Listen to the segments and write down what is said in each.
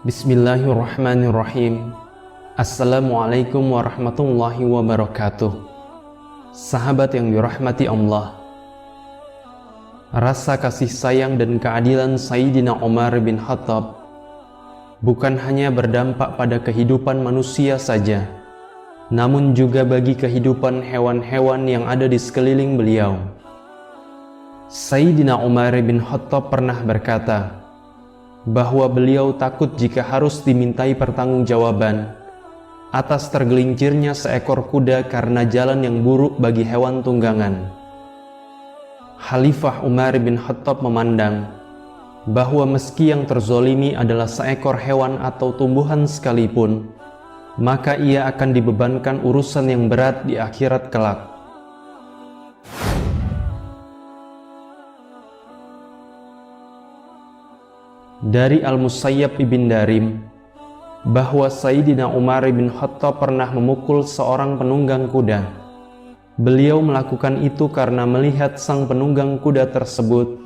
Bismillahirrahmanirrahim. Assalamualaikum warahmatullahi wabarakatuh. Sahabat yang dirahmati Allah, rasa kasih sayang dan keadilan Sayyidina Umar bin Khattab bukan hanya berdampak pada kehidupan manusia saja, namun juga bagi kehidupan hewan-hewan yang ada di sekeliling beliau. Sayyidina Umar bin Khattab pernah berkata bahwa beliau takut jika harus dimintai pertanggungjawaban atas tergelincirnya seekor kuda karena jalan yang buruk bagi hewan tunggangan. Khalifah Umar bin Khattab memandang bahwa meski yang terzolimi adalah seekor hewan atau tumbuhan sekalipun, maka ia akan dibebankan urusan yang berat di akhirat kelak. Dari Al-Musayyab ibn Darim bahwa Sayyidina Umar bin Khattab pernah memukul seorang penunggang kuda. Beliau melakukan itu karena melihat sang penunggang kuda tersebut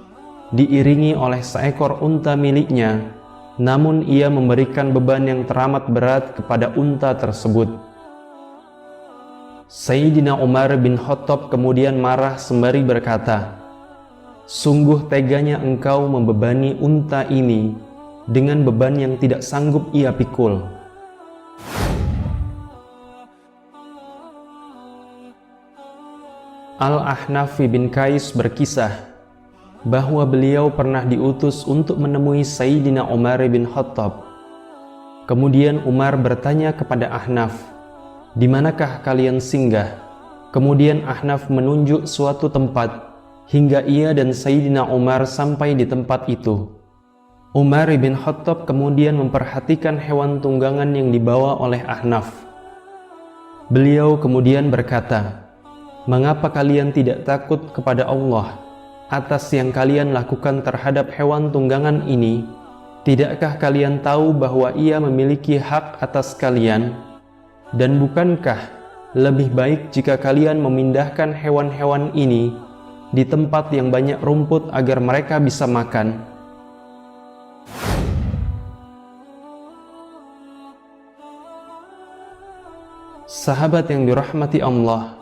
diiringi oleh seekor unta miliknya, namun ia memberikan beban yang teramat berat kepada unta tersebut. Sayyidina Umar bin Khattab kemudian marah sembari berkata, "Sungguh teganya engkau membebani unta ini dengan beban yang tidak sanggup ia pikul." Al-Ahnaf bin Qais berkisah bahwa beliau pernah diutus untuk menemui Sayyidina Umar bin Khattab. Kemudian Umar bertanya kepada Ahnaf, "Di manakah kalian singgah?" Kemudian Ahnaf menunjuk suatu tempat hingga ia dan Sayyidina Umar sampai di tempat itu. Umar bin Khattab kemudian memperhatikan hewan tunggangan yang dibawa oleh Ahnaf. Beliau kemudian berkata, "Mengapa kalian tidak takut kepada Allah atas yang kalian lakukan terhadap hewan tunggangan ini? Tidakkah kalian tahu bahwa ia memiliki hak atas kalian? Dan bukankah lebih baik jika kalian memindahkan hewan-hewan ini di tempat yang banyak rumput agar mereka bisa makan?" Sahabat yang dirahmati Allah,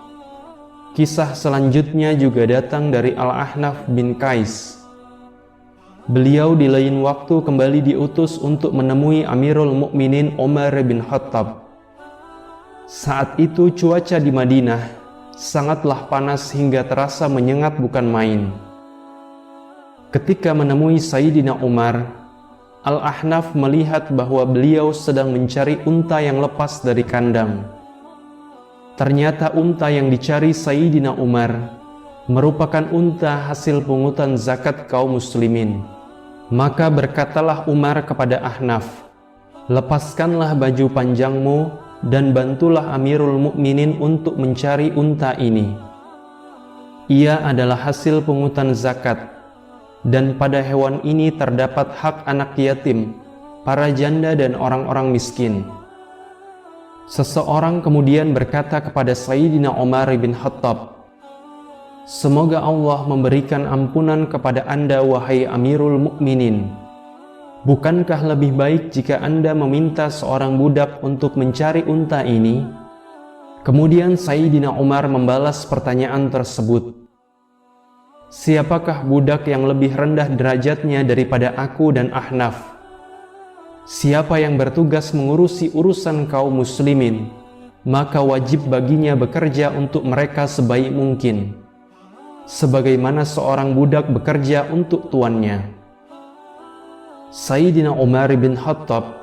kisah selanjutnya juga datang dari Al-Ahnaf bin Qais. Beliau di lain waktu kembali diutus untuk menemui Amirul Mukminin Umar bin Khattab. Saat itu cuaca di Madinah sangatlah panas hingga terasa menyengat bukan main. Ketika menemui Sayyidina Umar, Al-Ahnaf melihat bahwa beliau sedang mencari unta yang lepas dari kandang. Ternyata unta yang dicari Sayyidina Umar merupakan unta hasil pungutan zakat kaum muslimin. Maka berkatalah Umar kepada Ahnaf, "Lepaskanlah baju panjangmu dan bantulah Amirul Mukminin untuk mencari unta ini. Ia adalah hasil pungutan zakat, dan pada hewan ini terdapat hak anak yatim, para janda dan orang-orang miskin." Seseorang kemudian berkata kepada Sayyidina Umar bin Khattab, "Semoga Allah memberikan ampunan kepada Anda wahai Amirul Mukminin. Bukankah lebih baik jika Anda meminta seorang budak untuk mencari unta ini?" Kemudian Sayyidina Umar membalas pertanyaan tersebut, "Siapakah budak yang lebih rendah derajatnya daripada aku dan Ahnaf? Siapa yang bertugas mengurusi urusan kaum muslimin, maka wajib baginya bekerja untuk mereka sebaik mungkin, sebagaimana seorang budak bekerja untuk tuannya." Sayyidina Umar bin Khattab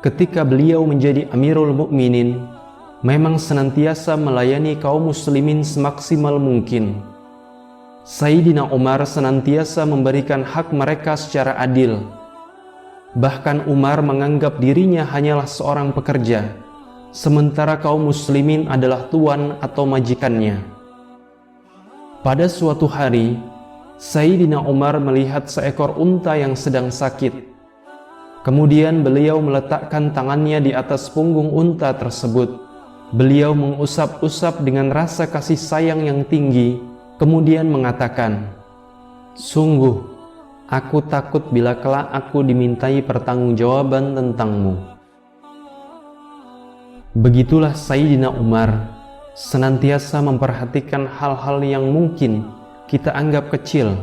ketika beliau menjadi Amirul Mukminin memang senantiasa melayani kaum muslimin semaksimal mungkin. Sayyidina Umar senantiasa memberikan hak mereka secara adil. Bahkan Umar menganggap dirinya hanyalah seorang pekerja, sementara kaum muslimin adalah tuan atau majikannya. Pada suatu hari, Sayyidina Umar melihat seekor unta yang sedang sakit. Kemudian beliau meletakkan tangannya di atas punggung unta tersebut. Beliau mengusap-usap dengan rasa kasih sayang yang tinggi, kemudian mengatakan, "Sungguh, Aku takut bila kelak aku dimintai pertanggungjawaban tentangmu. Begitulah Sayyidina Umar senantiasa memperhatikan hal-hal yang mungkin kita anggap kecil,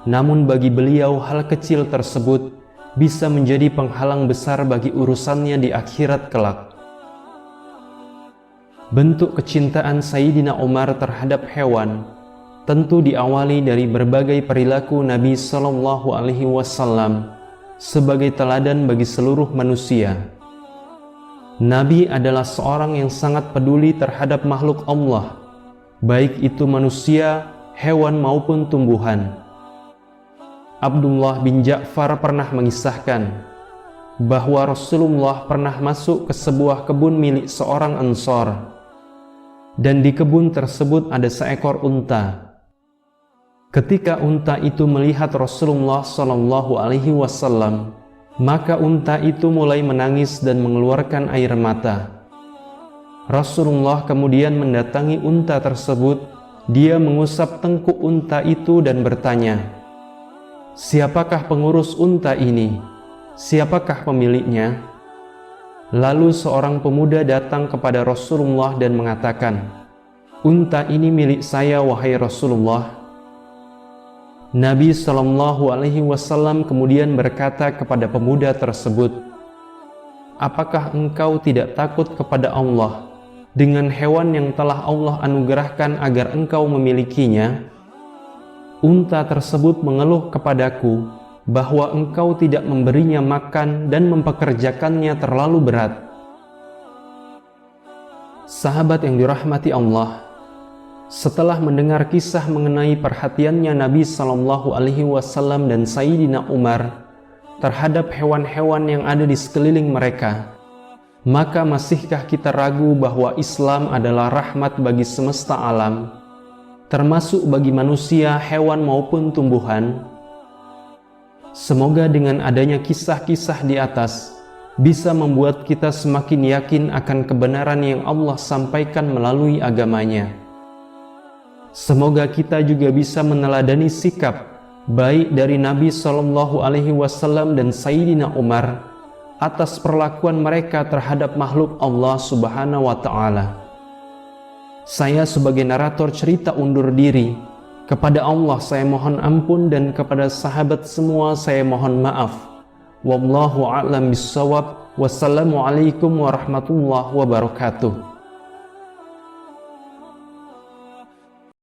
namun bagi beliau hal kecil tersebut bisa menjadi penghalang besar bagi urusannya di akhirat kelak. Bentuk kecintaan Sayyidina Umar terhadap hewan tentu diawali dari berbagai perilaku Nabi Shallallahu Alaihi Wasallam sebagai teladan bagi seluruh manusia. Nabi adalah seorang yang sangat peduli terhadap makhluk Allah, baik itu manusia, hewan maupun tumbuhan. Abdullah bin Ja'far pernah mengisahkan bahwa Rasulullah pernah masuk ke sebuah kebun milik seorang Ansor, dan di kebun tersebut ada seekor unta. Ketika unta itu melihat Rasulullah Shallallahu Alaihi Wasallam, maka unta itu mulai menangis dan mengeluarkan air mata. Rasulullah kemudian mendatangi unta tersebut. Dia mengusap tengkuk unta itu dan bertanya, "Siapakah pengurus unta ini? Siapakah pemiliknya?" Lalu seorang pemuda datang kepada Rasulullah dan mengatakan, "Unta ini milik saya, wahai Rasulullah." Nabi Shallallahu Alaihi Wasallam kemudian berkata kepada pemuda tersebut, "Apakah engkau tidak takut kepada Allah dengan hewan yang telah Allah anugerahkan agar engkau memilikinya?" Unta tersebut mengeluh kepadaku bahwa engkau tidak memberinya makan dan mempekerjakannya terlalu berat. Sahabat yang dirahmati Allah, setelah mendengar kisah mengenai perhatiannya Nabi Shallallahu Alaihi Wasallam dan Sayyidina Umar terhadap hewan-hewan yang ada di sekeliling mereka, maka masihkah kita ragu bahwa Islam adalah rahmat bagi semesta alam, termasuk bagi manusia, hewan maupun tumbuhan? Semoga dengan adanya kisah-kisah di atas bisa membuat kita semakin yakin akan kebenaran yang Allah sampaikan melalui agamanya. Semoga kita juga bisa meneladani sikap baik dari Nabi Shallallahu Alaihi Wasallam dan Sayyidina Umar atas perlakuan mereka terhadap makhluk Allah Subhanahu wa Ta'ala. Saya sebagai narator cerita undur diri. Kepada Allah saya mohon ampun dan kepada sahabat semua saya mohon maaf. Wallahu a'lam bissawab. Wassalamualaikum warahmatullahi wabarakatuh.